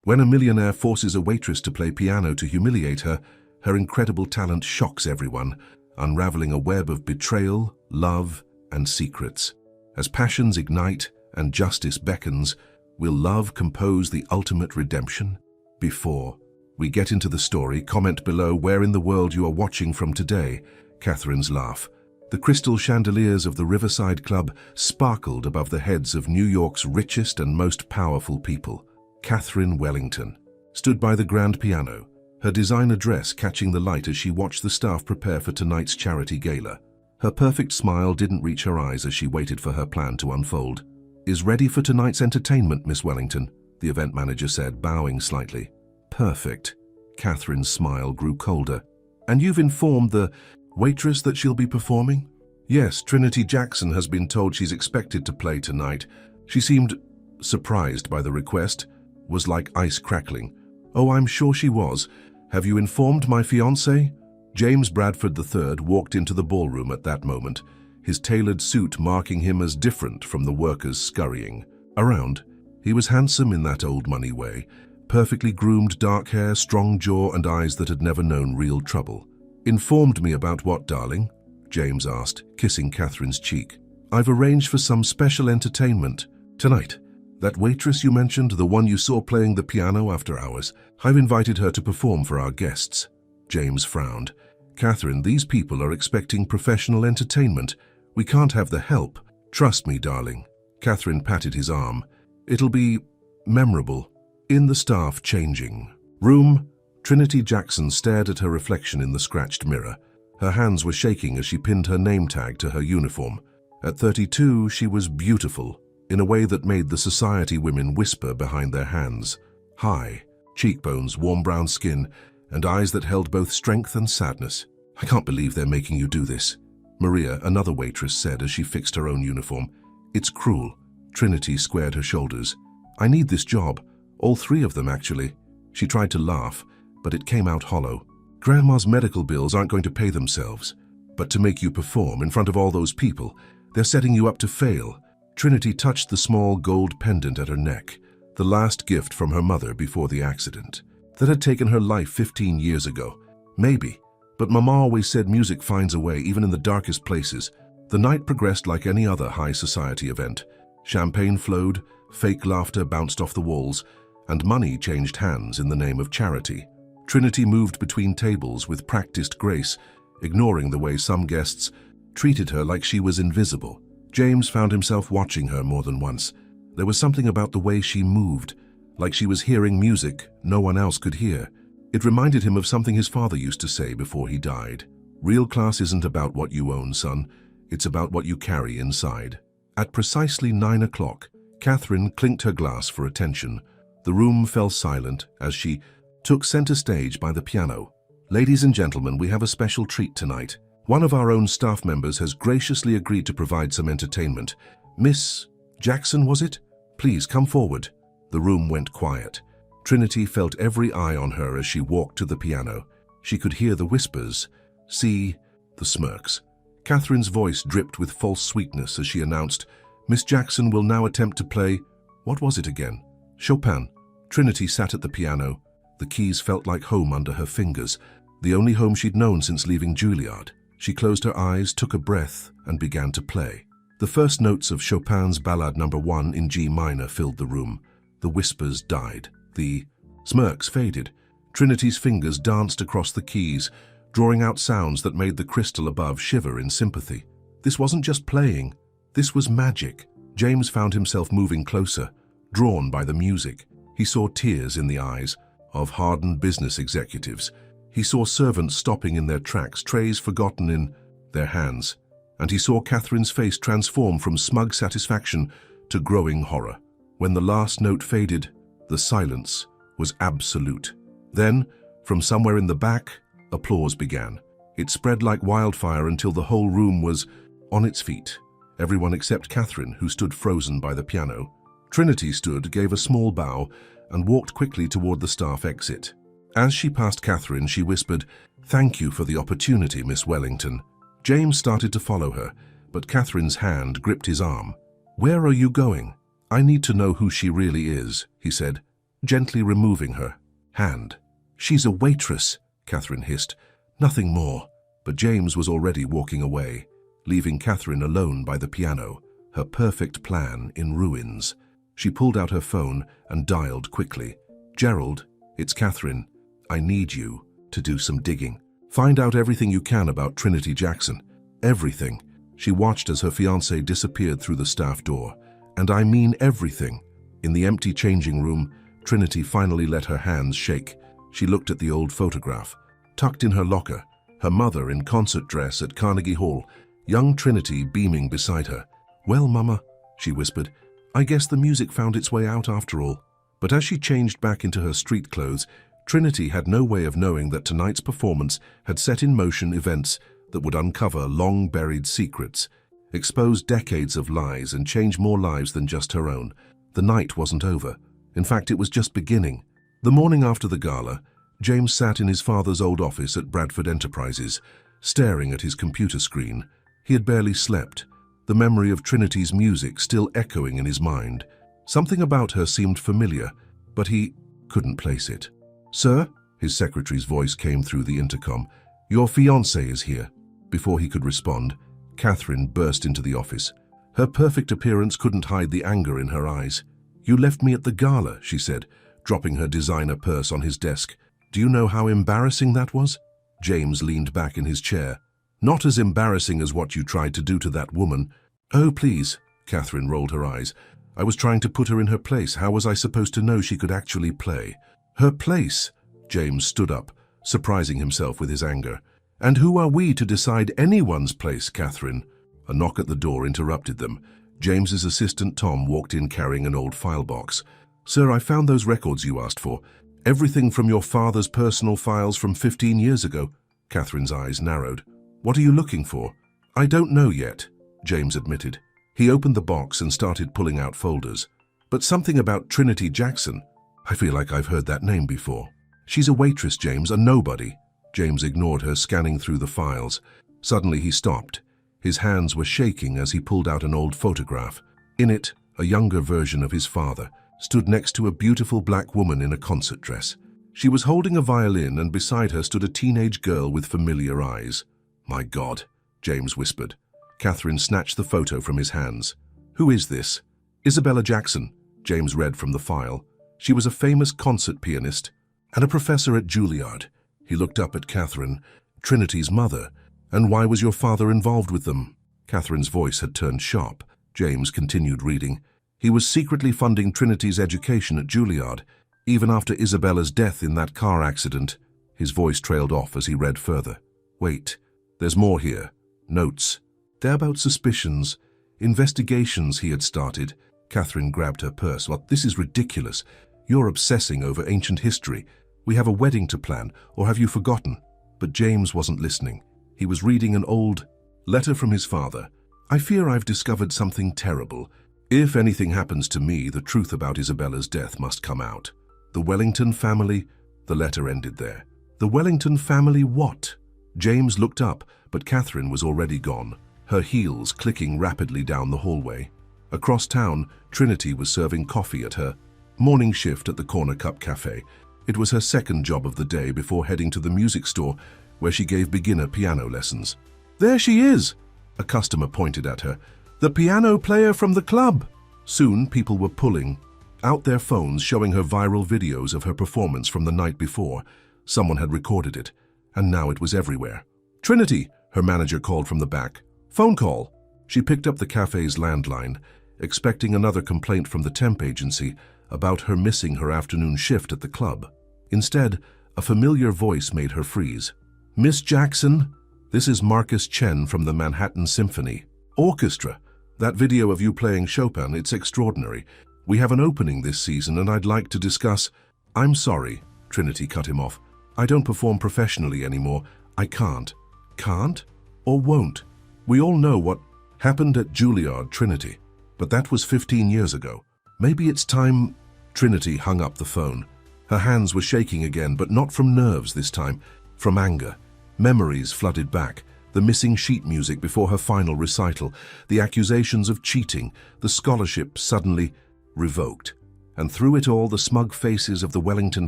When a millionaire forces a waitress to play piano to humiliate her, her incredible talent shocks everyone, unraveling a web of betrayal, love, and secrets. As passions ignite and justice beckons, will love compose the ultimate redemption? Before we get into the story, comment below where in the world you are watching from today. Catherine's laugh. The crystal chandeliers of the Riverside Club sparkled above the heads of New York's richest and most powerful people. Catherine Wellington stood by the grand piano, her designer dress catching the light as she watched the staff prepare for tonight's charity gala. Her perfect smile didn't reach her eyes as she waited for her plan to unfold. "Is ready for tonight's entertainment, Miss Wellington," the event manager said, bowing slightly. "Perfect." Catherine's smile grew colder. "And you've informed the waitress that she'll be performing?" "Yes, Trinity Jackson has been told she's expected to play tonight." She seemed surprised by the request, was like ice crackling. "Oh, I'm sure she was. Have you informed my fiancé?" James Bradford III walked into the ballroom at that moment, his tailored suit marking him as different from the workers scurrying around. He was handsome in that old money way, perfectly groomed, dark hair, strong jaw, and eyes that had never known real trouble. "Informed me about what, darling?" James asked, kissing Catherine's cheek. "I've arranged for some special entertainment tonight. That waitress you mentioned, the one you saw playing the piano after hours, I've invited her to perform for our guests." James frowned. "Catherine, these people are expecting professional entertainment. We can't have the help. Trust me, darling." Catherine patted his arm. "It'll be memorable." In the staff changing room, Trinity Jackson stared at her reflection in the scratched mirror. Her hands were shaking as she pinned her name tag to her uniform. At 32, she was beautiful, in a way that made the society women whisper behind their hands. High, cheekbones, warm brown skin, and eyes that held both strength and sadness. "I can't believe they're making you do this," Maria, another waitress, said as she fixed her own uniform. "It's cruel." Trinity squared her shoulders. "I need this job. All three of them, actually." She tried to laugh, but it came out hollow. "Grandma's medical bills aren't going to pay themselves. But to make you perform in front of all those people, they're setting you up to fail." Trinity touched the small gold pendant at her neck, the last gift from her mother before the accident. That had taken her life 15 years ago. Maybe, but Mama always said music finds a way even in the darkest places. The night progressed like any other high society event. Champagne flowed, fake laughter bounced off the walls, and money changed hands in the name of charity. Trinity moved between tables with practiced grace, ignoring the way some guests treated her like she was invisible. James found himself watching her more than once. There was something about the way she moved, like she was hearing music no one else could hear. It reminded him of something his father used to say before he died. "Real class isn't about what you own, son. It's about what you carry inside." At precisely 9 o'clock, Catherine clinked her glass for attention. The room fell silent as she took center stage by the piano. "Ladies and gentlemen, we have a special treat tonight. One of our own staff members has graciously agreed to provide some entertainment. Miss Jackson, was it? Please come forward." The room went quiet. Trinity felt every eye on her as she walked to the piano. She could hear the whispers, see the smirks. Catherine's voice dripped with false sweetness as she announced, "Miss Jackson will now attempt to play—" what was it again? Chopin. Trinity sat at the piano. The keys felt like home under her fingers, the only home she'd known since leaving Juilliard. She closed her eyes, took a breath, and began to play. The first notes of Chopin's Ballade No. 1 in G minor filled the room. The whispers died. The smirks faded. Trinity's fingers danced across the keys, drawing out sounds that made the crystal above shiver in sympathy. This wasn't just playing. This was magic. James found himself moving closer, drawn by the music. He saw tears in the eyes of hardened business executives. He saw servants stopping in their tracks, trays forgotten in their hands. And he saw Catherine's face transform from smug satisfaction to growing horror. When the last note faded, the silence was absolute. Then, from somewhere in the back, applause began. It spread like wildfire until the whole room was on its feet. Everyone except Catherine, who stood frozen by the piano. Trinity stood, gave a small bow, and walked quickly toward the staff exit. As she passed Catherine, she whispered, "Thank you for the opportunity, Miss Wellington." James started to follow her, but Catherine's hand gripped his arm. "Where are you going?" "I need to know who she really is," he said. gently removing her hand. "She's a waitress," Catherine hissed. "Nothing more." But James was already walking away, leaving Catherine alone by the piano, her perfect plan in ruins. She pulled out her phone and dialed quickly. "Gerald, it's Catherine. I need you to do some digging. Find out everything you can about Trinity Jackson. Everything." She watched as her fiancé disappeared through the staff door. "And I mean everything." In the empty changing room, Trinity finally let her hands shake. She looked at the old photograph. Tucked in her locker, her mother in concert dress at Carnegie Hall, young Trinity beaming beside her. "Well, Mama," she whispered, "I guess the music found its way out after all." But as she changed back into her street clothes, Trinity had no way of knowing that tonight's performance had set in motion events that would uncover long-buried secrets, expose decades of lies, and change more lives than just her own. The night wasn't over. In fact, it was just beginning. The morning after the gala, James sat in his father's old office at Bradford Enterprises, staring at his computer screen. He had barely slept, the memory of Trinity's music still echoing in his mind. Something about her seemed familiar, but he couldn't place it. "Sir?" His secretary's voice came through the intercom. "Your fiancé is here." Before he could respond, Catherine burst into the office. Her perfect appearance couldn't hide the anger in her eyes. "You left me at the gala," she said, dropping her designer purse on his desk. "Do you know how embarrassing that was?" James leaned back in his chair. "Not as embarrassing as what you tried to do to that woman." "Oh, please," Catherine rolled her eyes. "I was trying to put her in her place. How was I supposed to know she could actually play?" "Her place?" James stood up, surprising himself with his anger. "And who are we to decide anyone's place, Catherine?" A knock at the door interrupted them. James's assistant Tom walked in carrying an old file box. "Sir, I found those records you asked for. Everything from your father's personal files from 15 years ago." Catherine's eyes narrowed. "What are you looking for?" "I don't know yet," James admitted. He opened the box and started pulling out folders. "But something about Trinity Jackson. I feel like I've heard that name before." "She's a waitress, James, a nobody." James ignored her, scanning through the files. Suddenly he stopped. His hands were shaking as he pulled out an old photograph. In it, a younger version of his father stood next to a beautiful black woman in a concert dress. She was holding a violin, and beside her stood a teenage girl with familiar eyes. "My God," James whispered. Catherine snatched the photo from his hands. "Who is this?" "Isabella Jackson," James read from the file. "She was a famous concert pianist and a professor at Juilliard." He looked up at Catherine. "Trinity's mother. And why was your father involved with them?" Catherine's voice had turned sharp. James continued reading. "He was secretly funding Trinity's education at Juilliard, even after Isabella's death in that car accident." His voice trailed off as he read further. "Wait, there's more here. Notes. They're about suspicions, investigations he had started." Catherine grabbed her purse. "Well, this is ridiculous. You're obsessing over ancient history. We have a wedding to plan, or have you forgotten?" But James wasn't listening. He was reading an old letter from his father. "I fear I've discovered something terrible. If anything happens to me, the truth about Isabella's death must come out. The Wellington family..." The letter ended there. "The Wellington family what?" James looked up, but Catherine was already gone, her heels clicking rapidly down the hallway. Across town, Trinity was serving coffee at her morning shift at the Corner Cup Cafe. It was her second job of the day before heading to the music store, where she gave beginner piano lessons. "There she is!" A customer pointed at her. "The piano player from the club!" Soon, people were pulling out their phones, showing her viral videos of her performance from the night before. Someone had recorded it, and now it was everywhere. "Trinity!" her manager called from the back. "Phone call!" She picked up the cafe's landline, expecting another complaint from the temp agency about her missing her afternoon shift at the club. Instead, a familiar voice made her freeze. "Miss Jackson, this is Marcus Chen from the Manhattan Symphony Orchestra. That video of you playing Chopin, it's extraordinary. We have an opening this season and I'd like to discuss..." "I'm sorry," Trinity cut him off. "I don't perform professionally anymore. I can't." "Can't? Or won't? We all know what happened at Juilliard, Trinity. But that was 15 years ago. Maybe it's time..." Trinity hung up the phone. Her hands were shaking again, but not from nerves this time, from anger. Memories flooded back, the missing sheet music before her final recital, the accusations of cheating, the scholarship suddenly revoked. and through it all the smug faces of the Wellington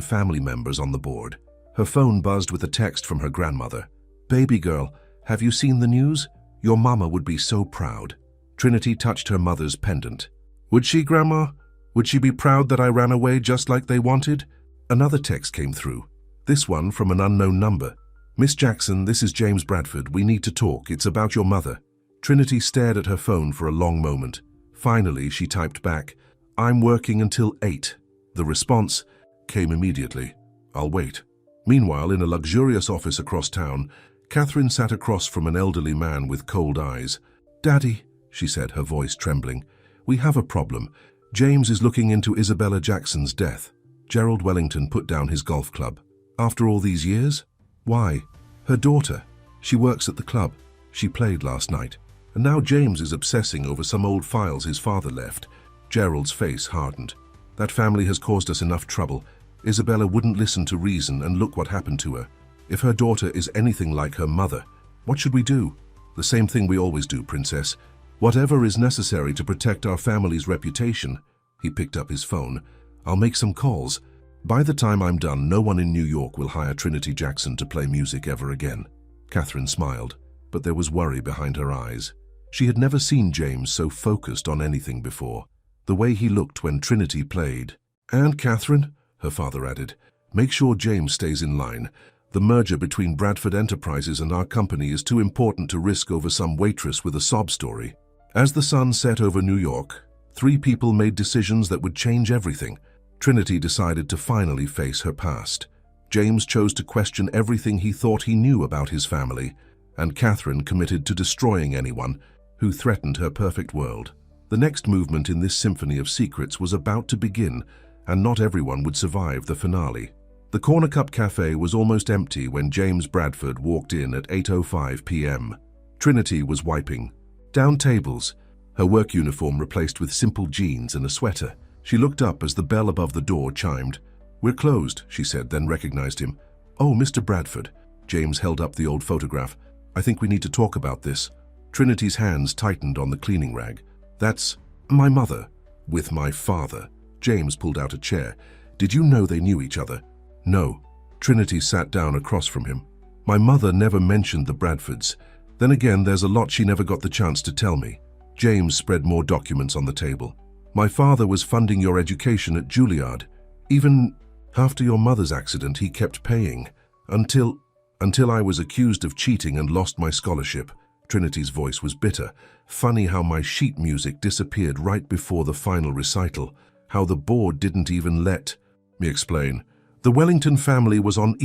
family members on the board. Her phone buzzed with a text from her grandmother. "Baby girl, have you seen the news? Your mama would be so proud." Trinity touched her mother's pendant. "Would she, Grandma? Would she be proud that I ran away just like they wanted?" Another text came through, this one from an unknown number. "Miss Jackson, this is James Bradford. We need to talk. It's about your mother." Trinity stared at her phone for a long moment. Finally, she typed back, "I'm working until 8. The response came immediately. "I'll wait." Meanwhile, in a luxurious office across town, Catherine sat across from an elderly man with cold eyes. "Daddy," she said, her voice trembling, "we have a problem. James is looking into Isabella Jackson's death." Gerald Wellington put down his golf club. "After all these years? Why?" "Her daughter. She works at the club. She played last night. And now James is obsessing over some old files his father left." Gerald's face hardened. "That family has caused us enough trouble. Isabella wouldn't listen to reason, and look what happened to her. If her daughter is anything like her mother, what should we do?" "The same thing we always do, Princess. Whatever is necessary to protect our family's reputation." He picked up his phone. "I'll make some calls. By the time I'm done, no one in New York will hire Trinity Jackson to play music ever again." Catherine smiled, but there was worry behind her eyes. She had never seen James so focused on anything before. The way he looked when Trinity played. "And Catherine," her father added, "make sure James stays in line. The merger between Bradford Enterprises and our company is too important to risk over some waitress with a sob story." As the sun set over New York, 3 people made decisions that would change everything. Trinity decided to finally face her past. James chose to question everything he thought he knew about his family, and Catherine committed to destroying anyone who threatened her perfect world. The next movement in this symphony of secrets was about to begin, and not everyone would survive the finale. The Corner Cup Cafe was almost empty when James Bradford walked in at 8:05 p.m. Trinity was wiping down tables, her work uniform replaced with simple jeans and a sweater. She looked up as the bell above the door chimed. "We're closed," she said, then recognized him. "Oh, Mr. Bradford." James held up the old photograph. "I think we need to talk about this." Trinity's hands tightened on the cleaning rag. "That's my mother with my father." James pulled out a chair. "Did you know they knew each other?" "No." Trinity sat down across from him. "My mother never mentioned the Bradfords. Then again, there's a lot she never got the chance to tell me." James spread more documents on the table. "My father was funding your education at Juilliard. Even after your mother's accident, he kept paying. Until I was accused of cheating and lost my scholarship." Trinity's voice was bitter. "Funny how my sheet music disappeared right before the final recital. How the board didn't even let me explain. The Wellington family was on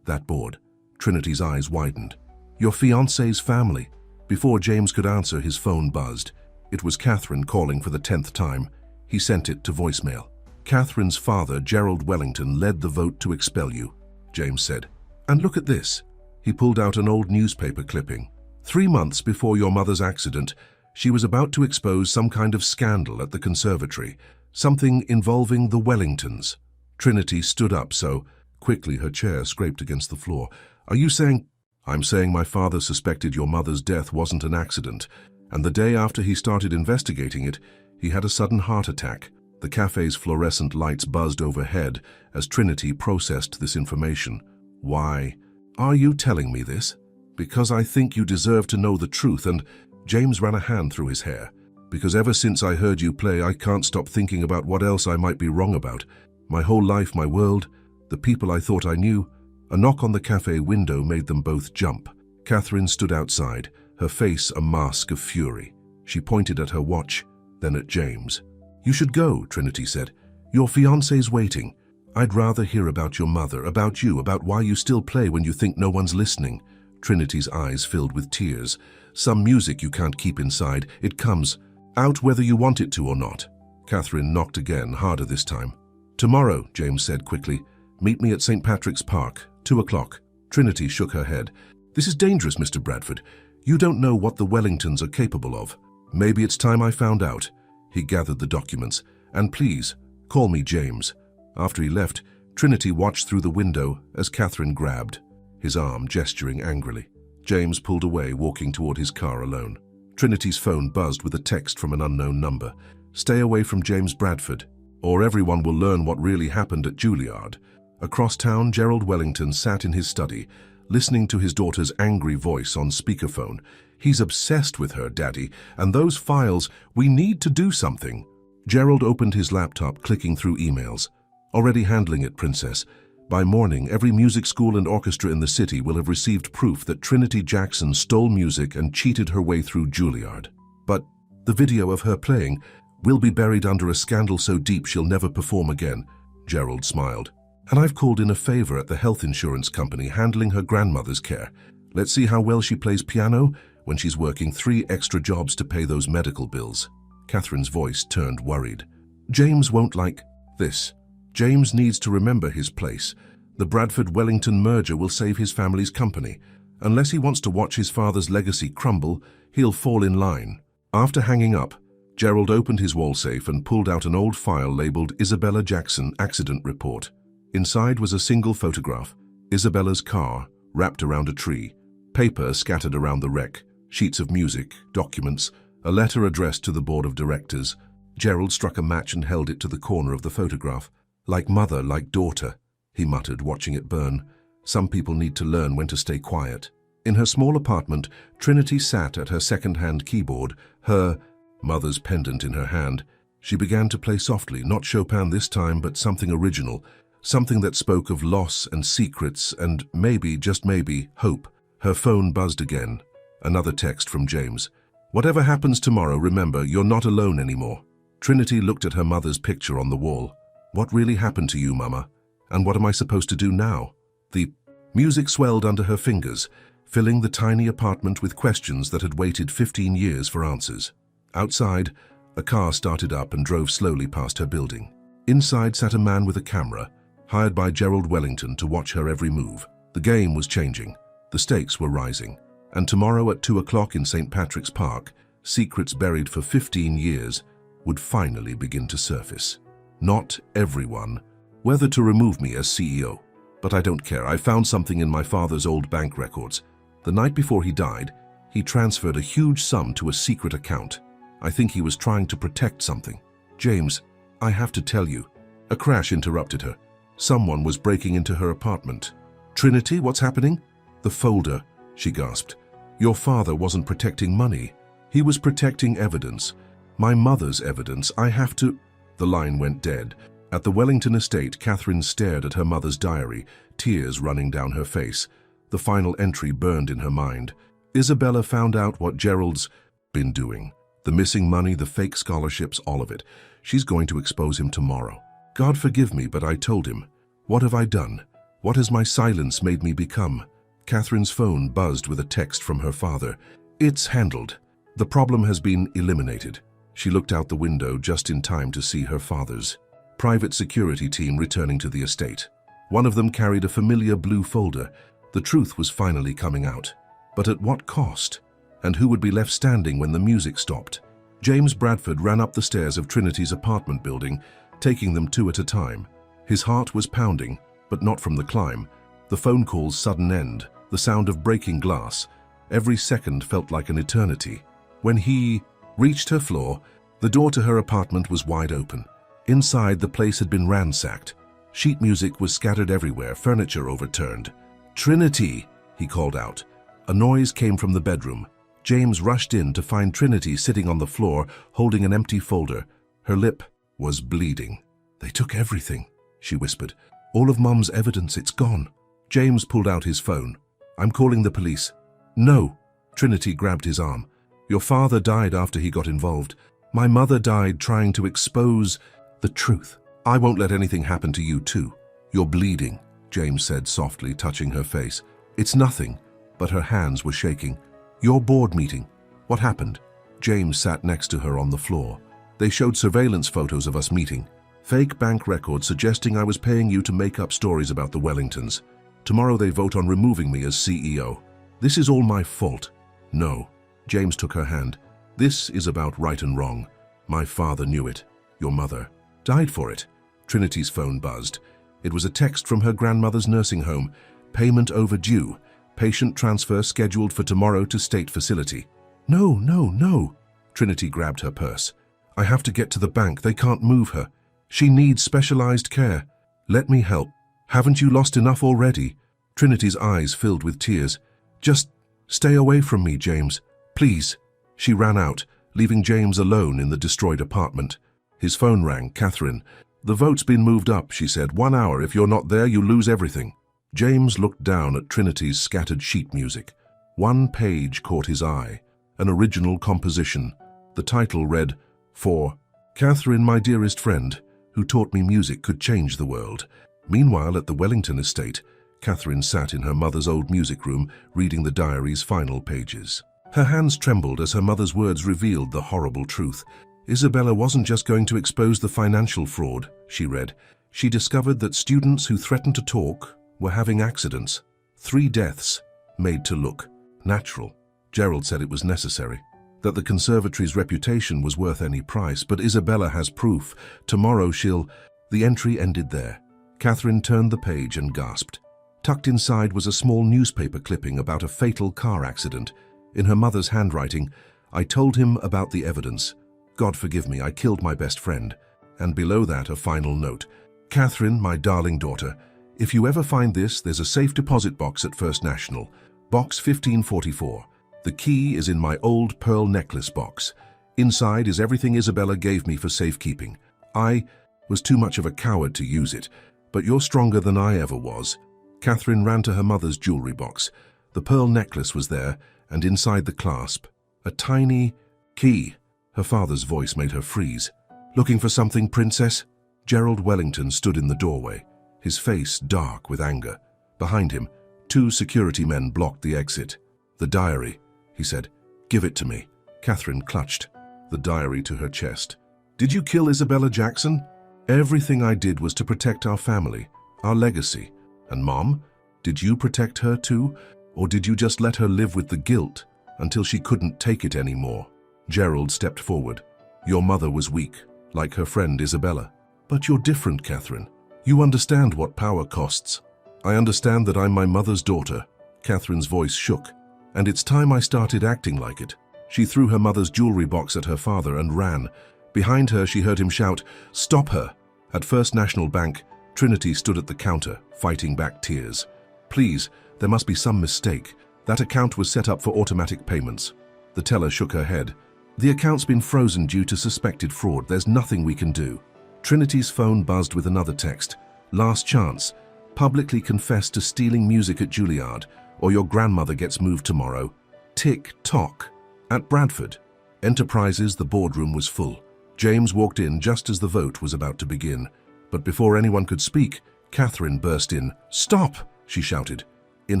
that board." Trinity's eyes widened. "Your fiancé's family." Before James could answer, his phone buzzed. It was Catherine calling for the 10th time. He sent it to voicemail. "Catherine's father, Gerald Wellington, led the vote to expel you," James said. "And look at this." He pulled out an old newspaper clipping. 3 months before your mother's accident, she was about to expose some kind of scandal at the conservatory, something involving the Wellingtons." Trinity stood up so quickly her chair scraped against the floor. "Are you saying—" "I'm saying my father suspected your mother's death wasn't an accident, and the day after he started investigating it, he had a sudden heart attack." The cafe's fluorescent lights buzzed overhead as Trinity processed this information. "Why are you telling me this?" "Because I think you deserve to know the truth, and—" James ran a hand through his hair. "Because ever since I heard you play, I can't stop thinking about what else I might be wrong about. My whole life, my world, the people I thought I knew." A knock on the cafe window made them both jump. Catherine stood outside, her face a mask of fury. She pointed at her watch, then at James. "You should go," Trinity said. "Your fiancé's waiting. I'd rather hear about your mother, about you, about why you still play when you think no one's listening." Trinity's eyes filled with tears. "Some music you can't keep inside. It comes out whether you want it to or not." Catherine knocked again, harder this time. "Tomorrow," James said quickly. "Meet me at St. Patrick's Park, 2 o'clock. Trinity shook her head. "This is dangerous, Mr. Bradford. You don't know what the Wellingtons are capable of." "Maybe it's time I found out." He gathered the documents. "And please, call me James." After he left, Trinity watched through the window as Catherine grabbed his arm, gesturing angrily. James pulled away, walking toward his car alone. Trinity's phone buzzed with a text from an unknown number. "Stay away from James Bradford. or everyone will learn what really happened at Juilliard. Across town, Gerald Wellington sat in his study, listening to his daughter's angry voice on speakerphone. "He's obsessed with her, Daddy, and those files, we need to do something." Gerald opened his laptop, clicking through emails. "Already handling it, Princess. By morning, every music school and orchestra in the city will have received proof that Trinity Jackson stole music and cheated her way through Juilliard. But the video of her playing will be buried under a scandal so deep she'll never perform again." Gerald smiled. "And I've called in a favor at the health insurance company handling her grandmother's care. Let's see how well she plays piano when she's working 3 extra jobs to pay those medical bills." Catherine's voice turned worried. "James won't like this. James needs to remember his place. The Bradford-Wellington merger will save his family's company. Unless he wants to watch his father's legacy crumble, he'll fall in line." After hanging up, Gerald opened his wall safe and pulled out an old file labeled Isabella Jackson Accident Report. Inside was a single photograph, Isabella's car, wrapped around a tree, paper scattered around the wreck, sheets of music, documents, a letter addressed to the board of directors. Gerald struck a match and held it to the corner of the photograph. "Like mother, like daughter," he muttered, watching it burn. "Some people need to learn when to stay quiet." In her small apartment, Trinity sat at her second-hand keyboard, her mother's pendant in her hand. She began to play softly, not Chopin this time, but something original, something that spoke of loss and secrets and maybe, just maybe, hope. Her phone buzzed again. Another text from James. "Whatever happens tomorrow, remember, you're not alone anymore." Trinity looked at her mother's picture on the wall. "What really happened to you, Mama? And what am I supposed to do now?" The music swelled under her fingers, filling the tiny apartment with questions that had waited 15 years for answers. Outside, a car started up and drove slowly past her building. Inside sat a man with a camera, hired by Gerald Wellington to watch her every move. The game was changing. The stakes were rising. And tomorrow at 2 o'clock in St. Patrick's Park, secrets buried for 15 years would finally begin to surface. Not everyone. Whether to remove me as CEO. But I don't care. I found something in my father's old bank records. The night before he died, he transferred a huge sum to a secret account. I think he was trying to protect something. "James, I have to tell you." A crash interrupted her. Someone was breaking into her apartment. "Trinity, what's happening?" "The folder," she gasped. "Your father wasn't protecting money. He was protecting evidence. My mother's evidence. I have to—" The line went dead. At the Wellington estate, Catherine stared at her mother's diary, tears running down her face. The final entry burned in her mind. Isabella found out what Gerald's been doing. The missing money, the fake scholarships, all of it. She's going to expose him tomorrow. God forgive me, but I told him. What have I done? What has my silence made me become? Catherine's phone buzzed with a text from her father. "It's handled. The problem has been eliminated." She looked out the window just in time to see her father's private security team returning to the estate. One of them carried a familiar blue folder. The truth was finally coming out. But at what cost? And who would be left standing when the music stopped? James Bradford ran up the stairs of Trinity's apartment building, taking them 2 at a time. His heart was pounding, but not from the climb. The phone call's sudden end, the sound of breaking glass. Every second felt like an eternity. When he reached her floor, the door to her apartment was wide open. Inside, the place had been ransacked. Sheet music was scattered everywhere, furniture overturned. "Trinity!" he called out. A noise came from the bedroom. James rushed in to find Trinity sitting on the floor, holding an empty folder. Her lip was bleeding. "They took everything," she whispered. "All of Mum's evidence, it's gone." James pulled out his phone. "I'm calling the police." "No." Trinity grabbed his arm. "Your father died after he got involved. My mother died trying to expose the truth. I won't let anything happen to you too." "You're bleeding," James said softly, touching her face. "It's nothing," but her hands were shaking. "Your board meeting. What happened?" James sat next to her on the floor. "They showed surveillance photos of us meeting. Fake bank records suggesting I was paying you to make up stories about the Wellingtons. Tomorrow they vote on removing me as CEO. This is all my fault." "No." James took her hand. "This is about right and wrong. My father knew it. Your mother died for it." Trinity's phone buzzed. It was a text from her grandmother's nursing home. "Payment overdue. Patient transfer scheduled for tomorrow to state facility." "No, no, no." Trinity grabbed her purse. "I have to get to the bank. They can't move her." She needs specialized care. Let me help. Haven't you lost enough already? Trinity's eyes filled with tears. Just stay away from me, James. Please. She ran out, leaving James alone in the destroyed apartment. His phone rang. Catherine. The vote's been moved up, she said. 1 hour. If you're not there, you lose everything. James looked down at Trinity's scattered sheet music. One page caught his eye. An original composition. The title read, "For Catherine, my dearest friend, who taught me music could change the world." Meanwhile, at the Wellington estate, Catherine sat in her mother's old music room, reading the diary's final pages. Her hands trembled as her mother's words revealed the horrible truth. Isabella wasn't just going to expose the financial fraud, she read. She discovered that students who threatened to talk were having accidents. 3 deaths, made to look natural. Gerald said it was necessary, that the conservatory's reputation was worth any price, but Isabella has proof. Tomorrow she'll... The entry ended there. Catherine turned the page and gasped. Tucked inside was a small newspaper clipping about a fatal car accident. In her mother's handwriting, "I told him about the evidence. God forgive me, I killed my best friend." And below that, a final note. "Catherine, my darling daughter, if you ever find this, there's a safe deposit box at First National. Box 1544. The key is in my old pearl necklace box. Inside is everything Isabella gave me for safekeeping. I was too much of a coward to use it, but you're stronger than I ever was." Catherine ran to her mother's jewelry box. The pearl necklace was there, and inside the clasp, a tiny key. Her father's voice made her freeze. "Looking for something, Princess?" Gerald Wellington stood in the doorway, his face dark with anger. Behind him, 2 security men blocked the exit. "The diary," he said. "Give it to me." Catherine clutched the diary to her chest. "Did you kill Isabella Jackson?" "Everything I did was to protect our family, our legacy." "And Mom? Did you protect her too? Or did you just let her live with the guilt until she couldn't take it anymore?" Gerald stepped forward. "Your mother was weak, like her friend Isabella. But you're different, Catherine. You understand what power costs." "I understand that I'm my mother's daughter." Catherine's voice shook. "And it's time I started acting like it." She threw her mother's jewelry box at her father and ran. Behind her, she heard him shout, "Stop her!" At First National Bank, Trinity stood at the counter, fighting back tears. "Please, there must be some mistake. That account was set up for automatic payments." The teller shook her head. "The account's been frozen due to suspected fraud. There's nothing we can do." Trinity's phone buzzed with another text. "Last chance. Publicly confess to stealing music at Juilliard, or your grandmother gets moved tomorrow. Tick-tock." At Bradford Enterprises, the boardroom was full. James walked in just as the vote was about to begin. But before anyone could speak, Catherine burst in. "Stop!" she shouted. In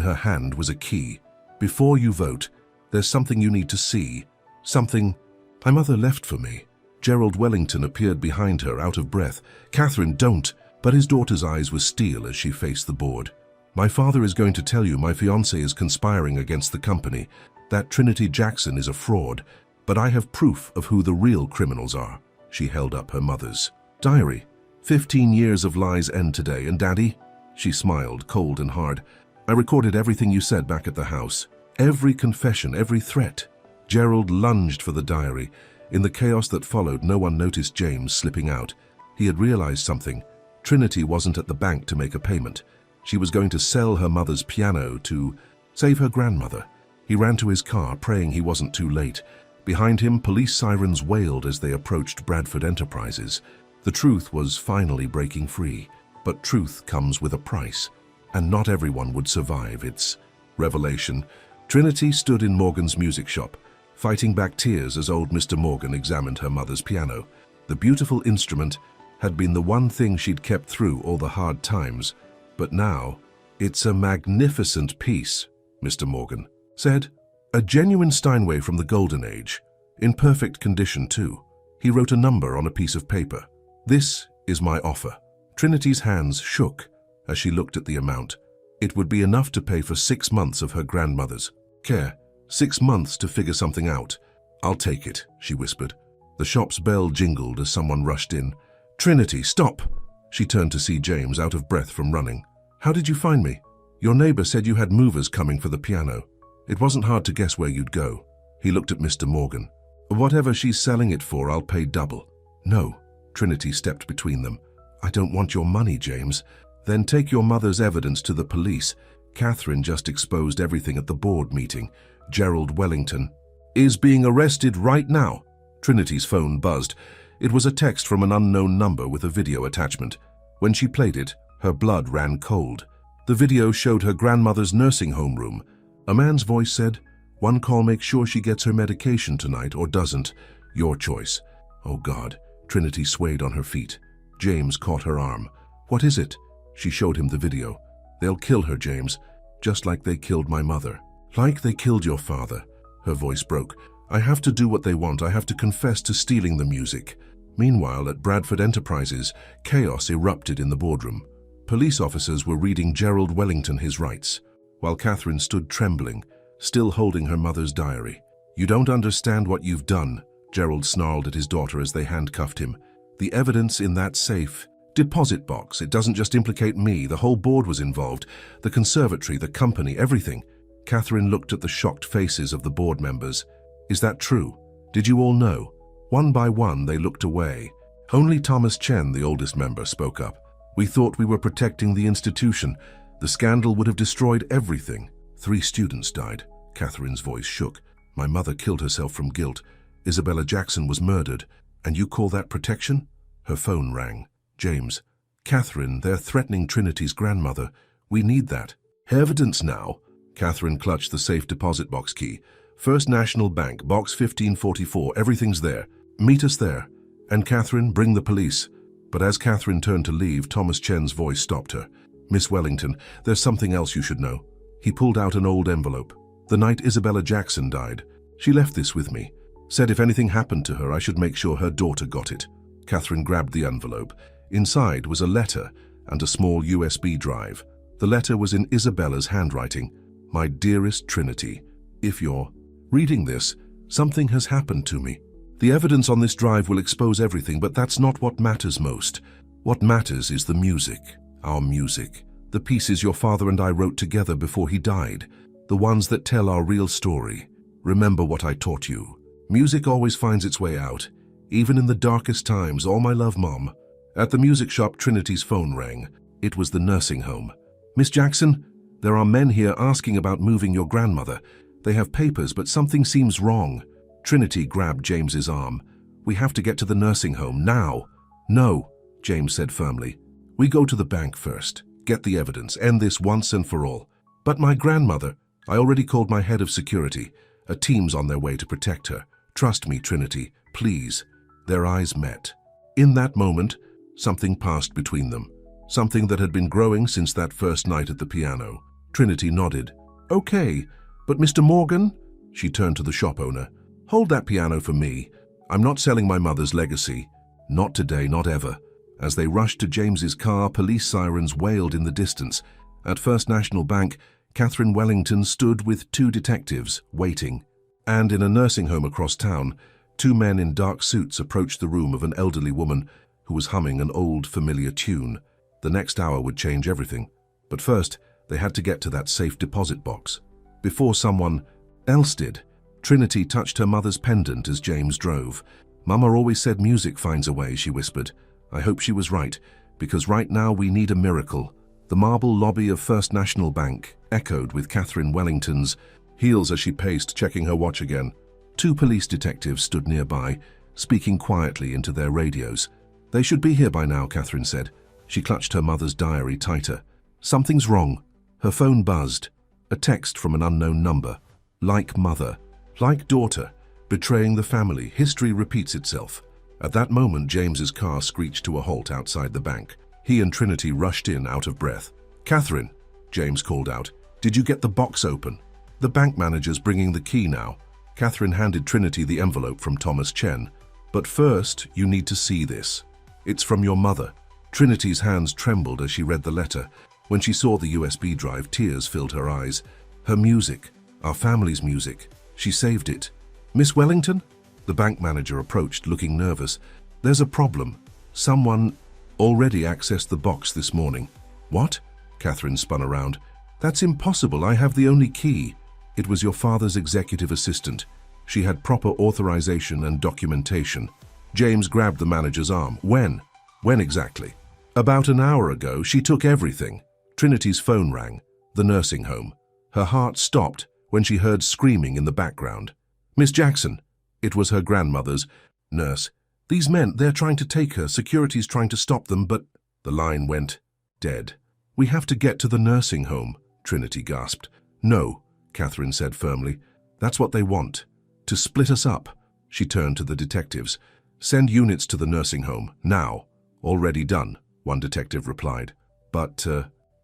her hand was a key. "Before you vote, there's something you need to see. Something my mother left for me." Gerald Wellington appeared behind her, out of breath. "Catherine, don't!" But his daughter's eyes were steel as she faced the board. "My father is going to tell you my fiancé is conspiring against the company, that Trinity Jackson is a fraud, but I have proof of who the real criminals are." She held up her mother's diary. 15 years of lies end today, and Daddy?" She smiled, cold and hard. "I recorded everything you said back at the house. Every confession, every threat." Gerald lunged for the diary. In the chaos that followed, no one noticed James slipping out. He had realized something. Trinity wasn't at the bank to make a payment. She was going to sell her mother's piano to save her grandmother. He ran to his car, praying he wasn't too late. Behind him, police sirens wailed as they approached Bradford Enterprises. The truth was finally breaking free. But truth comes with a price, and not everyone would survive its revelation. Trinity stood in Morgan's music shop, fighting back tears as old Mr. Morgan examined her mother's piano. The beautiful instrument had been the one thing she'd kept through all the hard times. But now, "It's a magnificent piece," Mr. Morgan said. "A genuine Steinway from the Golden Age. In perfect condition, too." He wrote a number on a piece of paper. "This is my offer." Trinity's hands shook as she looked at the amount. It would be enough to pay for 6 months of her grandmother's care. 6 months to figure something out. "I'll take it," she whispered. The shop's bell jingled as someone rushed in. "Trinity, stop!" She turned to see James, out of breath from running. "How did you find me?" "Your neighbor said you had movers coming for the piano. It wasn't hard to guess where you'd go." He looked at Mr. Morgan. "Whatever she's selling it for, I'll pay double." "No." Trinity stepped between them. I don't want your money, James. Then take your mother's evidence to the police. Catherine just exposed everything at the board meeting. Gerald Wellington is being arrested right now. Trinity's phone buzzed. It was a text from an unknown number with a video attachment. When she played it, her blood ran cold. The video showed her grandmother's nursing home room. A man's voice said, "One call, make sure she gets her medication tonight or doesn't. Your choice." Oh God, Trinity swayed on her feet. James caught her arm. "What is it?" She showed him the video. "They'll kill her, James, just like they killed my mother. Like they killed your father." Her voice broke. "I have to do what they want. I have to confess to stealing the music." Meanwhile, at Bradford Enterprises, chaos erupted in the boardroom. Police officers were reading Gerald Wellington his rights, while Catherine stood trembling, still holding her mother's diary. "You don't understand what you've done," Gerald snarled at his daughter as they handcuffed him. "The evidence in that safe deposit box, it doesn't just implicate me. The whole board was involved. The conservatory, the company, everything." Catherine looked at the shocked faces of the board members. "Is that true? Did you all know?" One by one, they looked away. Only Thomas Chen, the oldest member, spoke up. "We thought we were protecting the institution. The scandal would have destroyed everything." 3 students died. Catherine's voice shook. "My mother killed herself from guilt. Isabella Jackson was murdered. And you call that protection?" Her phone rang. "James." "Catherine, they're threatening Trinity's grandmother. We need that." "Evidence now." Catherine clutched the safe deposit box key. "First National Bank, box 1544, everything's there. Meet us there. And Catherine, bring the police." But as Catherine turned to leave, Thomas Chen's voice stopped her. "Miss Wellington, there's something else you should know." He pulled out an old envelope. "The night Isabella Jackson died, she left this with me. Said if anything happened to her, I should make sure her daughter got it." Catherine grabbed the envelope. Inside was a letter and a small USB drive. The letter was in Isabella's handwriting. "My dearest Trinity, if you're reading this, something has happened to me. The evidence on this drive will expose everything, but that's not what matters most. What matters is the music, our music, the pieces your father and I wrote together before he died, the ones that tell our real story. Remember what I taught you. Music always finds its way out, even in the darkest times. All my love, Mom." At the music shop, Trinity's phone rang. It was the nursing home. "Miss Jackson, there are men here asking about moving your grandmother. They have papers, but something seems wrong." Trinity grabbed James's arm. "We have to get to the nursing home, now." "No," James said firmly. "We go to the bank first. Get the evidence. End this once and for all." "But my grandmother—" "I already called my head of security. A team's on their way to protect her. Trust me, Trinity, please." Their eyes met. In that moment, something passed between them. Something that had been growing since that first night at the piano. Trinity nodded. "Okay, but Mr. Morgan?" She turned to the shop owner. "Hold that piano for me. I'm not selling my mother's legacy. Not today, not ever." As they rushed to James's car, police sirens wailed in the distance. At First National Bank, Catherine Wellington stood with 2 detectives, waiting. And in a nursing home across town, 2 men in dark suits approached the room of an elderly woman who was humming an old, familiar tune. The next hour would change everything. But first, they had to get to that safe deposit box. Before someone else did, Trinity touched her mother's pendant as James drove. "Mama always said music finds a way," she whispered. "I hope she was right, because right now we need a miracle." The marble lobby of First National Bank echoed with Catherine Wellington's heels as she paced, checking her watch again. 2 police detectives stood nearby, speaking quietly into their radios. "They should be here by now," Catherine said. She clutched her mother's diary tighter. "Something's wrong." Her phone buzzed. A text from an unknown number. "Like mother. Like daughter. Betraying the family. History repeats itself." At that moment, James's car screeched to a halt outside the bank. He and Trinity rushed in, out of breath. "Catherine," James called out, "did you get the box open?" "The bank manager's bringing the key now." Catherine handed Trinity the envelope from Thomas Chen. "But first, you need to see this. It's from your mother." Trinity's hands trembled as she read the letter. When she saw the USB drive, tears filled her eyes. Her music, our family's music. She saved it. "Miss Wellington?" The bank manager approached, looking nervous. "There's a problem. Someone already accessed the box this morning." "What?" Catherine spun around. "That's impossible. I have the only key." "It was your father's executive assistant. She had proper authorization and documentation." James grabbed the manager's arm. When? When exactly? About an hour ago. She took everything. Trinity's phone rang. The nursing home. Her heart stopped when she heard screaming in the background. Miss Jackson. It was her grandmother's. Nurse. These men, they're trying to take her. Security's trying to stop them, but... The line went dead. We have to get to the nursing home, Trinity gasped. No, Catherine said firmly. That's what they want. To split us up. She turned to the detectives. Send units to the nursing home, now. Already done, one detective replied. But,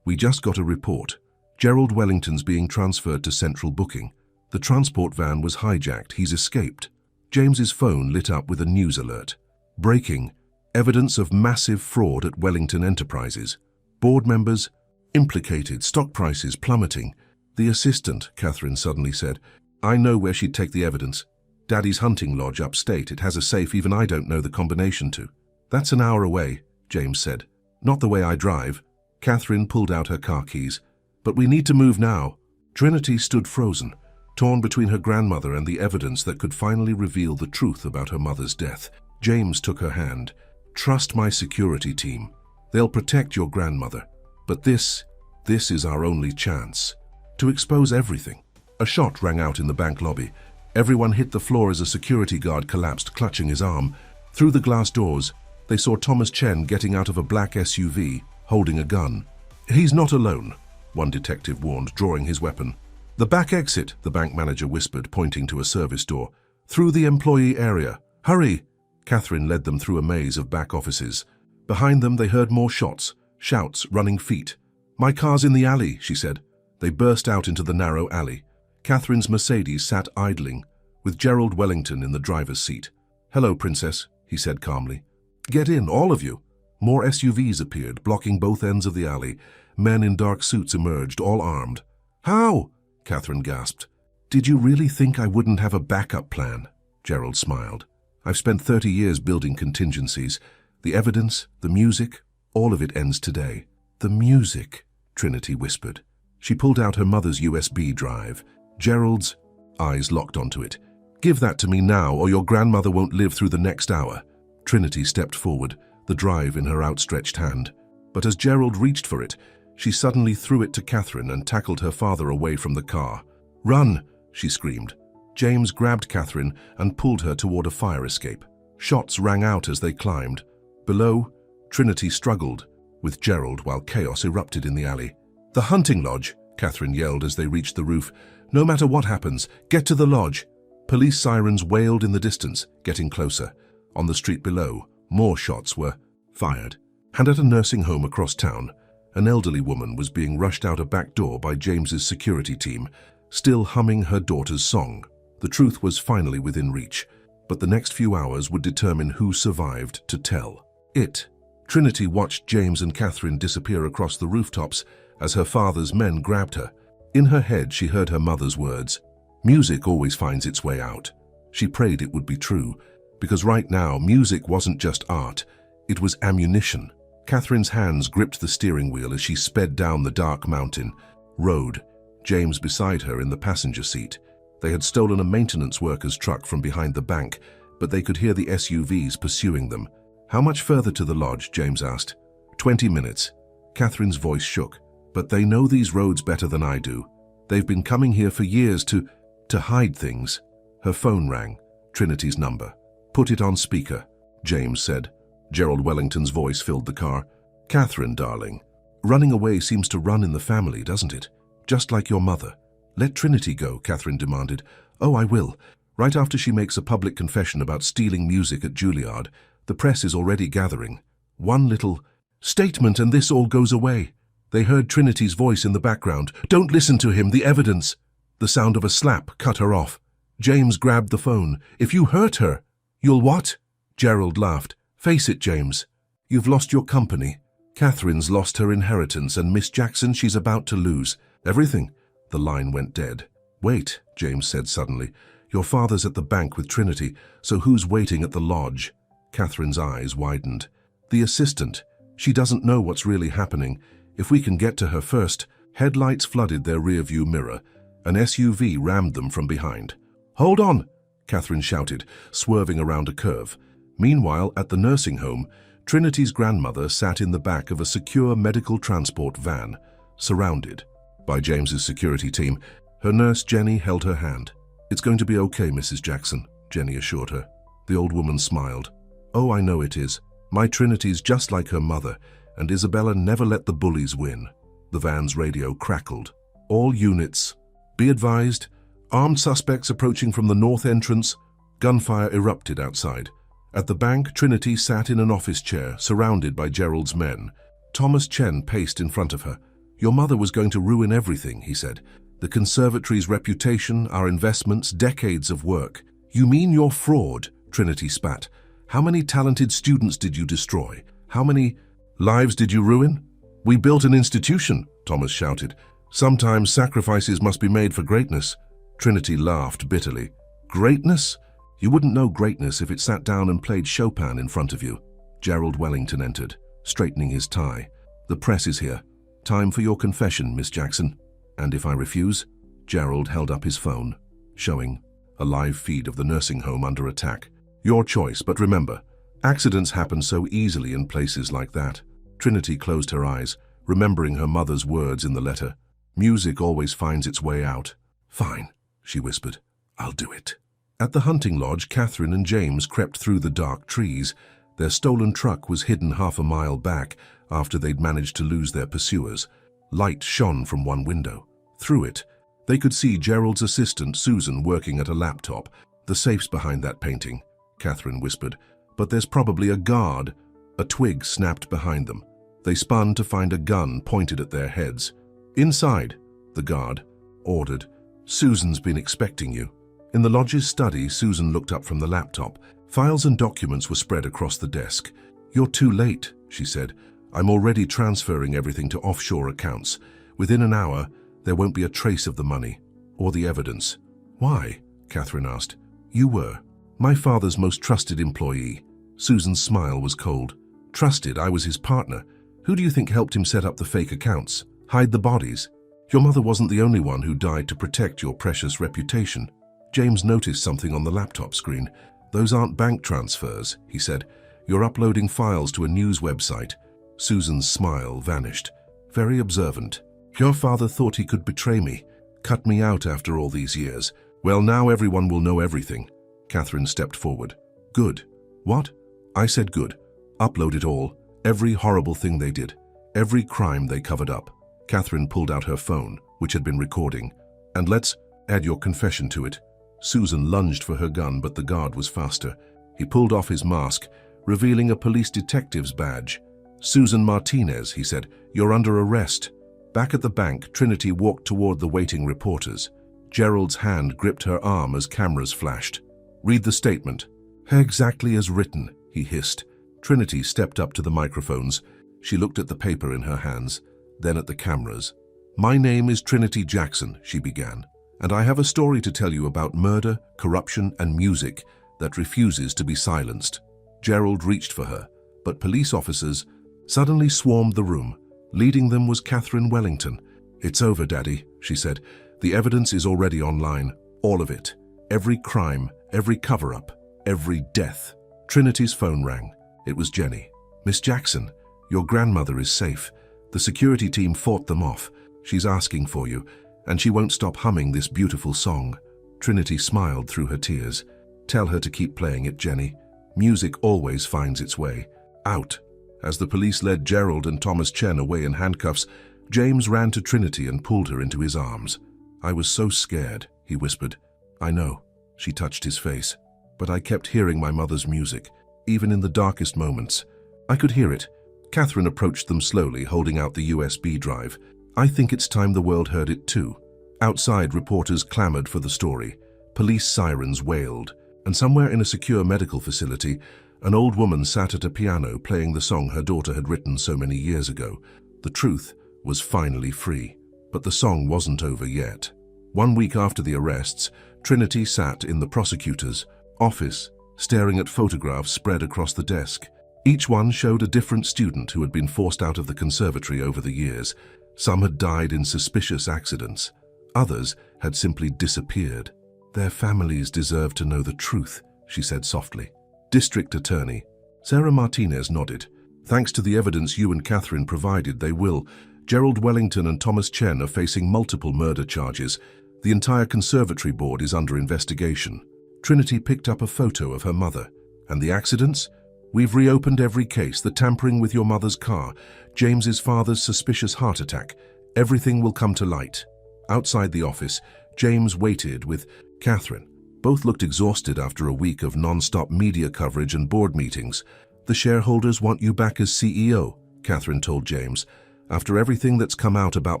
we just got a report. Gerald Wellington's being transferred to central booking. The transport van was hijacked. He's escaped. James's phone lit up with a news alert. Breaking. Evidence of massive fraud at Wellington Enterprises. Board members implicated. Stock prices plummeting. The assistant, Catherine suddenly said. I know where she'd take the evidence. Daddy's hunting lodge upstate. It has a safe even I don't know the combination to. That's an hour away, James said. Not the way I drive. Catherine pulled out her car keys. But we need to move now. Trinity stood frozen, torn between her grandmother and the evidence that could finally reveal the truth about her mother's death. James took her hand. Trust my security team. They'll protect your grandmother. But this is our only chance. To expose everything. A shot rang out in the bank lobby. Everyone hit the floor as a security guard collapsed, clutching his arm. Through the glass doors, they saw Thomas Chen getting out of a black SUV, holding a gun. He's not alone, one detective warned, drawing his weapon. The back exit, the bank manager whispered, pointing to a service door. Through the employee area. Hurry! Catherine led them through a maze of back offices. Behind them they heard more shots, shouts, running feet. My car's in the alley, she said. They burst out into the narrow alley. Catherine's Mercedes sat idling, with Gerald Wellington in the driver's seat. Hello, Princess, he said calmly. Get in, all of you. More SUVs appeared, blocking both ends of the alley. Men in dark suits emerged, all armed. How? Catherine gasped. Did you really think I wouldn't have a backup plan? Gerald smiled. I've spent 30 years building contingencies. The evidence, the music, all of it ends today. The music, Trinity whispered. She pulled out her mother's USB drive. Gerald's eyes locked onto it. Give that to me now, or your grandmother won't live through the next hour. Trinity stepped forward, the drive in her outstretched hand. But as Gerald reached for it, she suddenly threw it to Catherine and tackled her father away from the car. Run, she screamed. James grabbed Catherine and pulled her toward a fire escape. Shots rang out as they climbed. Below, Trinity struggled with Gerald while chaos erupted in the alley. The hunting lodge, Catherine yelled as they reached the roof. No matter what happens, get to the lodge. Police sirens wailed in the distance, getting closer. On the street below, more shots were fired. And at a nursing home across town, an elderly woman was being rushed out a back door by James's security team, still humming her daughter's song. The truth was finally within reach, but the next few hours would determine who survived to tell it. Trinity watched James and Catherine disappear across the rooftops as her father's men grabbed her. In her head, she heard her mother's words. Music always finds its way out. She prayed it would be true, because right now, music wasn't just art, it was ammunition. Catherine's hands gripped the steering wheel as she sped down the dark mountain road, James beside her in the passenger seat. They had stolen a maintenance worker's truck from behind the bank, but they could hear the SUVs pursuing them. How much further to the lodge? James asked. 20 minutes. Catherine's voice shook. But they know these roads better than I do. They've been coming here for years to hide things. Her phone rang. Trinity's number. Put it on speaker, James said. Gerald Wellington's voice filled the car. Catherine, darling. Running away seems to run in the family, doesn't it? Just like your mother. Let Trinity go, Catherine demanded. Oh, I will. Right after she makes a public confession about stealing music at Juilliard, the press is already gathering. One little statement and this all goes away. They heard Trinity's voice in the background. Don't listen to him, the evidence. The sound of a slap cut her off. James grabbed the phone. If you hurt her, you'll what? Gerald laughed. Face it, James. You've lost your company. Catherine's lost her inheritance, and Miss Jackson she's about to lose everything. The line went dead. Wait, James said suddenly. Your father's at the bank with Trinity, so who's waiting at the lodge? Catherine's eyes widened. The assistant. She doesn't know what's really happening. If we can get to her first. Headlights flooded their rearview mirror. An SUV rammed them from behind. Hold on, Catherine shouted, swerving around a curve. Meanwhile, at the nursing home, Trinity's grandmother sat in the back of a secure medical transport van, surrounded by James's security team. Her nurse, Jenny, held her hand. "It's going to be okay, Mrs. Jackson," Jenny assured her. The old woman smiled. "Oh, I know it is. My Trinity's just like her mother, and Isabella never let the bullies win." The van's radio crackled. "All units, be advised, armed suspects approaching from the north entrance." Gunfire erupted outside. At the bank, Trinity sat in an office chair, surrounded by Gerald's men. Thomas Chen paced in front of her. "Your mother was going to ruin everything," he said. "The conservatory's reputation, our investments, decades of work." "You mean you're fraud?" Trinity spat. "How many talented students did you destroy? How many lives did you ruin?" "We built an institution," Thomas shouted. "Sometimes sacrifices must be made for greatness." Trinity laughed bitterly. "Greatness? You wouldn't know greatness if it sat down and played Chopin in front of you." Gerald Wellington entered, straightening his tie. "The press is here. Time for your confession, Miss Jackson." "And if I refuse?" Gerald held up his phone, showing a live feed of the nursing home under attack. "Your choice, but remember, accidents happen so easily in places like that." Trinity closed her eyes, remembering her mother's words in the letter. "Music always finds its way out." "Fine," she whispered. "I'll do it." At the hunting lodge, Catherine and James crept through the dark trees. Their stolen truck was hidden half a mile back after they'd managed to lose their pursuers. Light shone from one window. Through it, they could see Gerald's assistant, Susan, working at a laptop. "The safe's behind that painting," Catherine whispered. "But there's probably a guard." A twig snapped behind them. They spun to find a gun pointed at their heads. "Inside," the guard ordered. "Susan's been expecting you." In the lodge's study, Susan looked up from the laptop. Files and documents were spread across the desk. "You're too late," she said. "I'm already transferring everything to offshore accounts. Within an hour, there won't be a trace of the money or the evidence." "Why?" Catherine asked. "You were my father's most trusted employee." Susan's smile was cold. "Trusted? I was his partner. Who do you think helped him set up the fake accounts? Hide the bodies? Your mother wasn't the only one who died to protect your precious reputation." James noticed something on the laptop screen. "Those aren't bank transfers," he said. "You're uploading files to a news website." Susan's smile vanished. "Very observant. Your father thought he could betray me, cut me out after all these years. Well, now everyone will know everything." Catherine stepped forward. "Good." "What?" "I said good. Upload it all. Every horrible thing they did. Every crime they covered up." Catherine pulled out her phone, which had been recording. "And let's add your confession to it." Susan lunged for her gun, but the guard was faster. He pulled off his mask, revealing a police detective's badge. "Susan Martinez," he said, "you're under arrest." Back at the bank, Trinity walked toward the waiting reporters. Gerald's hand gripped her arm as cameras flashed. "Read the statement." "Exactly as written," he hissed. Trinity stepped up to the microphones. She looked at the paper in her hands, then at the cameras. "My name is Trinity Jackson," she began, "and I have a story to tell you about murder, corruption, and music that refuses to be silenced." Gerald reached for her, but police officers suddenly swarmed the room. Leading them was Catherine Wellington. "It's over, Daddy," she said. "The evidence is already online. All of it. Every crime, every cover-up, every death." Trinity's phone rang. It was Jenny. "Miss Jackson, your grandmother is safe. The security team fought them off. She's asking for you, and she won't stop humming this beautiful song." Trinity smiled through her tears. "Tell her to keep playing it, Jenny. Music always finds its way out." As the police led Gerald and Thomas Chen away in handcuffs, James ran to Trinity and pulled her into his arms. "I was so scared," he whispered. "I know," she touched his face. "But I kept hearing my mother's music, even in the darkest moments. I could hear it." Catherine approached them slowly, holding out the USB drive. "I think it's time the world heard it too." Outside, reporters clamored for the story. Police sirens wailed, and somewhere in a secure medical facility, an old woman sat at a piano playing the song her daughter had written so many years ago. The truth was finally free, but the song wasn't over yet. 1 week after the arrests, Trinity sat in the prosecutor's office, staring at photographs spread across the desk. Each one showed a different student who had been forced out of the conservatory over the years. Some had died in suspicious accidents. Others had simply disappeared. "Their families deserve to know the truth," she said softly. District Attorney. Sarah Martinez nodded. Thanks to the evidence you and Catherine provided, they will. Gerald Wellington and Thomas Chen are facing multiple murder charges. The entire conservatory board is under investigation. Trinity picked up a photo of her mother. And the accidents? We've reopened every case. The tampering with your mother's car, James's father's suspicious heart attack. Everything will come to light. Outside the office, James waited with Catherine. Both looked exhausted after a week of non-stop media coverage and board meetings. The shareholders want you back as CEO, Catherine told James. After everything that's come out about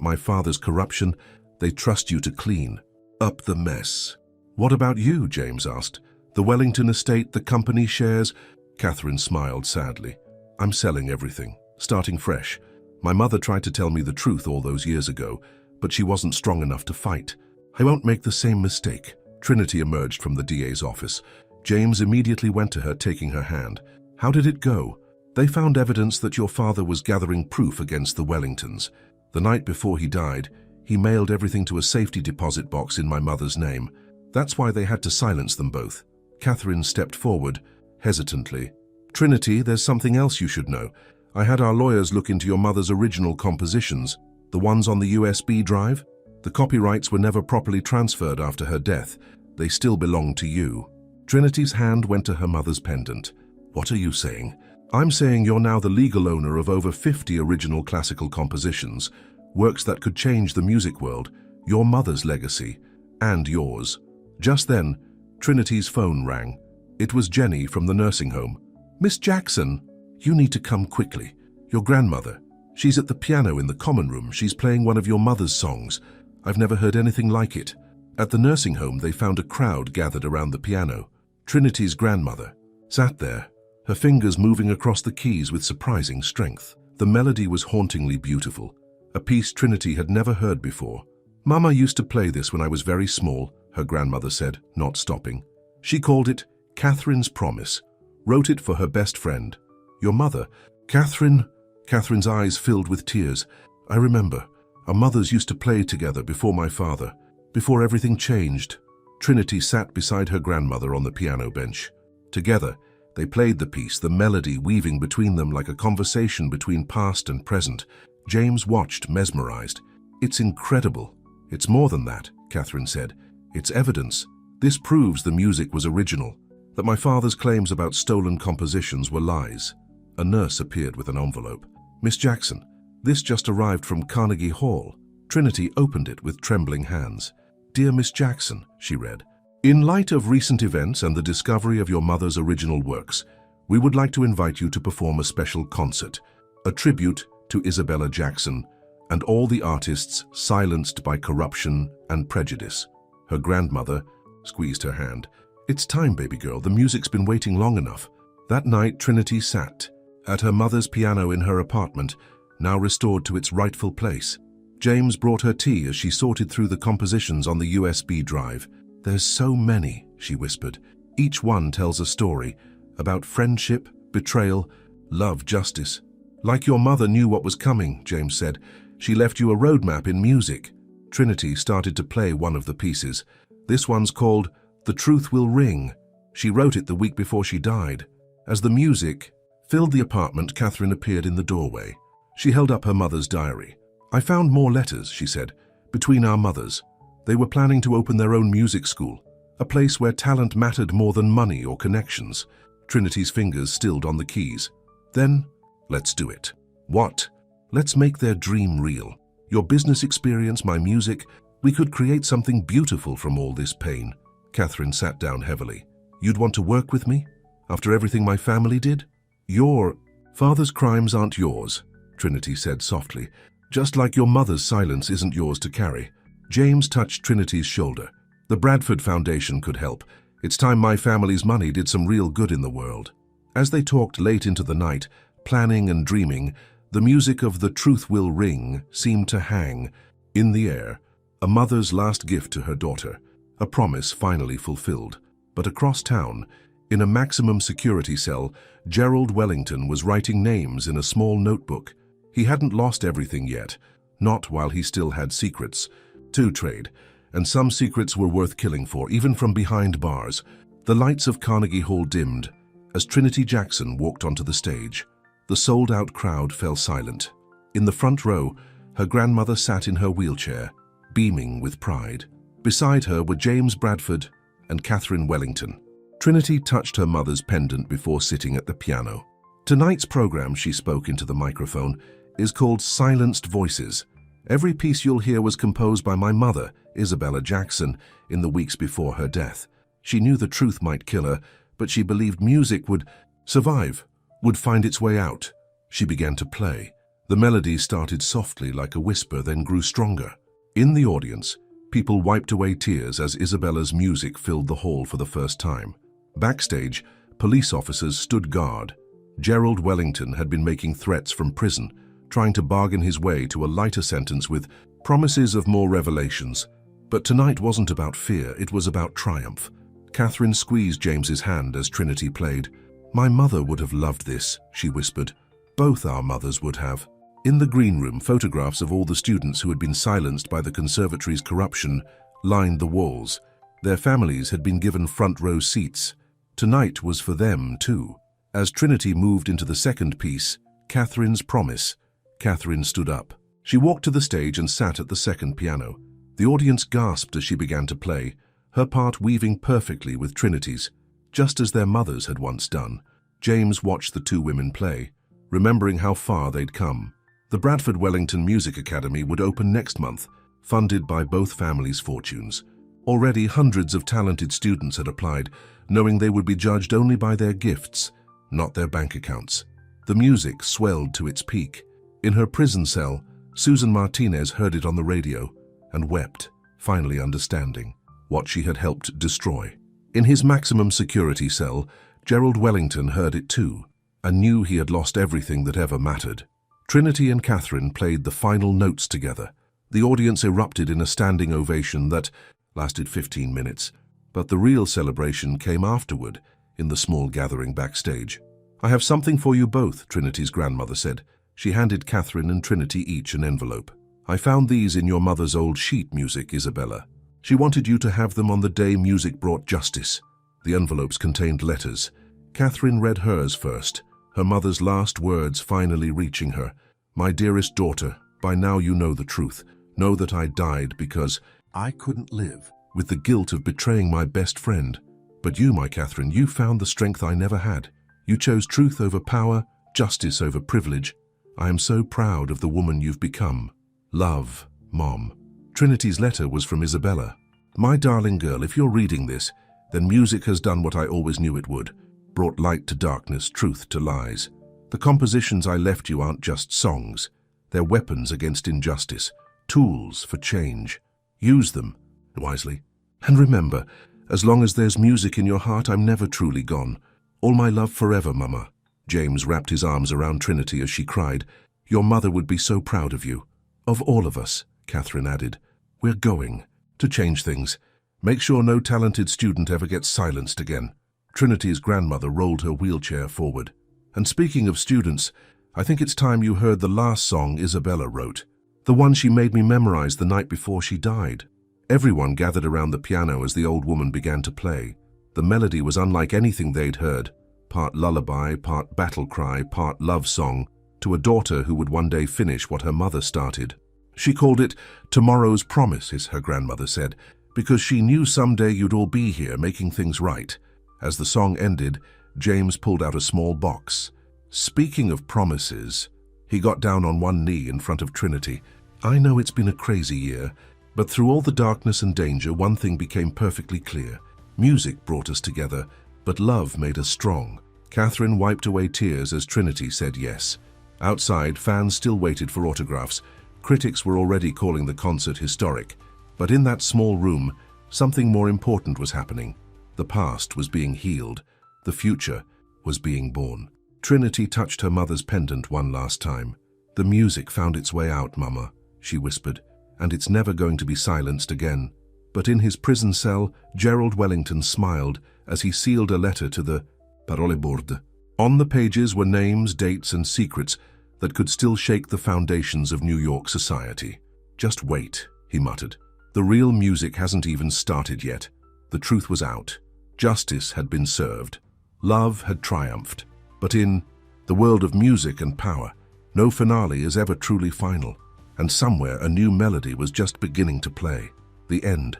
my father's corruption, they trust you to clean up the mess. What about you? James asked. The Wellington estate, the company shares? Catherine smiled sadly. I'm selling everything, starting fresh. My mother tried to tell me the truth all those years ago, but she wasn't strong enough to fight. I won't make the same mistake. Trinity emerged from the DA's office. James immediately went to her, taking her hand. How did it go? They found evidence that your father was gathering proof against the Wellingtons. The night before he died, he mailed everything to a safety deposit box in my mother's name. That's why they had to silence them both. Catherine stepped forward, hesitantly. Trinity, there's something else you should know. I had our lawyers look into your mother's original compositions, the ones on the USB drive. The copyrights were never properly transferred after her death. They still belong to you. Trinity's hand went to her mother's pendant. What are you saying? I'm saying you're now the legal owner of over 50 original classical compositions, works that could change the music world, your mother's legacy, and yours. Just then, Trinity's phone rang. It was Jenny from the nursing home. Miss Jackson, you need to come quickly. Your grandmother. She's at the piano in the common room. She's playing one of your mother's songs. I've never heard anything like it. At the nursing home, they found a crowd gathered around the piano. Trinity's grandmother sat there, her fingers moving across the keys with surprising strength. The melody was hauntingly beautiful, a piece Trinity had never heard before. Mama used to play this when I was very small, her grandmother said, not stopping. She called it Catherine's Promise, wrote it for her best friend. Your mother, Catherine? Catherine's eyes filled with tears. I remember. Our mothers used to play together before my father, before everything changed. Trinity sat beside her grandmother on the piano bench. Together, they played the piece, the melody weaving between them like a conversation between past and present. James watched, mesmerized. It's incredible. It's more than that, Catherine said. It's evidence. This proves the music was original, that my father's claims about stolen compositions were lies. A nurse appeared with an envelope. Miss Jackson, this just arrived from Carnegie Hall. Trinity opened it with trembling hands. Dear Miss Jackson, she read, in light of recent events and the discovery of your mother's original works, we would like to invite you to perform a special concert, a tribute to Isabella Jackson and all the artists silenced by corruption and prejudice. Her grandmother squeezed her hand. It's time, baby girl. The music's been waiting long enough. That night, Trinity sat at her mother's piano in her apartment, now restored to its rightful place. James brought her tea as she sorted through the compositions on the USB drive. There's so many, she whispered. Each one tells a story about friendship, betrayal, love, justice. Like your mother knew what was coming, James said. She left you a roadmap in music. Trinity started to play one of the pieces. This one's called The Truth Will Ring. She wrote it the week before she died. As the music filled the apartment, Catherine appeared in the doorway. She held up her mother's diary. I found more letters, she said, between our mothers. They were planning to open their own music school, a place where talent mattered more than money or connections. Trinity's fingers stilled on the keys. Then, let's do it. What? Let's make their dream real. Your business experience, my music, we could create something beautiful from all this pain. Catherine sat down heavily. You'd want to work with me? After everything my family did? Your father's crimes aren't yours, Trinity said softly, just like your mother's silence isn't yours to carry. James touched Trinity's shoulder. The Bradford Foundation could help. It's time my family's money did some real good in the world. As they talked late into the night, planning and dreaming, the music of The Truth Will Ring seemed to hang in the air, a mother's last gift to her daughter, a promise finally fulfilled. But across town, in a maximum security cell, Gerald Wellington was writing names in a small notebook. He hadn't lost everything yet, not while he still had secrets to trade, and some secrets were worth killing for, even from behind bars. The lights of Carnegie Hall dimmed, as Trinity Jackson walked onto the stage. The sold-out crowd fell silent. In the front row, her grandmother sat in her wheelchair, beaming with pride. Beside her were James Bradford and Catherine Wellington. Trinity touched her mother's pendant before sitting at the piano. Tonight's program, she spoke into the microphone, is called Silenced Voices. Every piece you'll hear was composed by my mother, Isabella Jackson, in the weeks before her death. She knew the truth might kill her, but she believed music would survive, would find its way out. She began to play. The melody started softly like a whisper, then grew stronger. In the audience, people wiped away tears as Isabella's music filled the hall for the first time. Backstage, police officers stood guard. Gerald Wellington had been making threats from prison, trying to bargain his way to a lighter sentence with promises of more revelations. But tonight wasn't about fear, it was about triumph. Catherine squeezed James's hand as Trinity played. "My mother would have loved this," she whispered. "Both our mothers would have." In the green room, photographs of all the students who had been silenced by the conservatory's corruption lined the walls. Their families had been given front row seats. Tonight was for them, too. As Trinity moved into the second piece, Catherine's Promise, Catherine stood up. She walked to the stage and sat at the second piano. The audience gasped as she began to play, her part weaving perfectly with Trinity's, just as their mothers had once done. James watched the two women play, remembering how far they'd come. The Bradford Wellington Music Academy would open next month, funded by both families' fortunes. Already hundreds of talented students had applied, knowing they would be judged only by their gifts, not their bank accounts. The music swelled to its peak. In her prison cell, Susan Martinez heard it on the radio and wept, finally understanding what she had helped destroy. In his maximum security cell, Gerald Wellington heard it too, and knew he had lost everything that ever mattered. Trinity and Catherine played the final notes together. The audience erupted in a standing ovation that lasted 15 minutes, but the real celebration came afterward in the small gathering backstage. "I have something for you both," Trinity's grandmother said. She handed Catherine and Trinity each an envelope. "I found these in your mother's old sheet music, Isabella. She wanted you to have them on the day music brought justice." The envelopes contained letters. Catherine read hers first, her mother's last words finally reaching her. "My dearest daughter, by now you know the truth. Know that I died because I couldn't live with the guilt of betraying my best friend. But you, my Catherine, you found the strength I never had. You chose truth over power, justice over privilege. I am so proud of the woman you've become. Love, Mom." Trinity's letter was from Isabella. "My darling girl, if you're reading this, then music has done what I always knew it would. Brought light to darkness, truth to lies. The compositions I left you aren't just songs. They're weapons against injustice, tools for change. Use them wisely. And remember, as long as there's music in your heart, I'm never truly gone. All my love forever, Mama." James wrapped his arms around Trinity as she cried. "Your mother would be so proud of you." "Of all of us," Catherine added. "We're going to change things. Make sure no talented student ever gets silenced again." Trinity's grandmother rolled her wheelchair forward. "And speaking of students, I think it's time you heard the last song Isabella wrote, the one she made me memorize the night before she died." Everyone gathered around the piano as the old woman began to play. The melody was unlike anything they'd heard, part lullaby, part battle cry, part love song, to a daughter who would one day finish what her mother started. She called it Tomorrow's Promise, as her grandmother said, because she knew someday you'd all be here making things right. As the song ended, James pulled out a small box. "Speaking of promises," he got down on one knee in front of Trinity. "I know it's been a crazy year, but through all the darkness and danger, one thing became perfectly clear. Music brought us together, but love made us strong." Catherine wiped away tears as Trinity said yes. Outside, fans still waited for autographs. Critics were already calling the concert historic. But in that small room, something more important was happening. The past was being healed. The future was being born. Trinity touched her mother's pendant one last time. "The music found its way out, Mama," she whispered, "and it's never going to be silenced again." But in his prison cell, Gerald Wellington smiled as he sealed a letter to the Parole Board. On the pages were names, dates, and secrets that could still shake the foundations of New York society. "Just wait," he muttered. "The real music hasn't even started yet." The truth was out. Justice had been served. Love had triumphed. But in the world of music and power, no finale is ever truly final, and somewhere a new melody was just beginning to play. The end.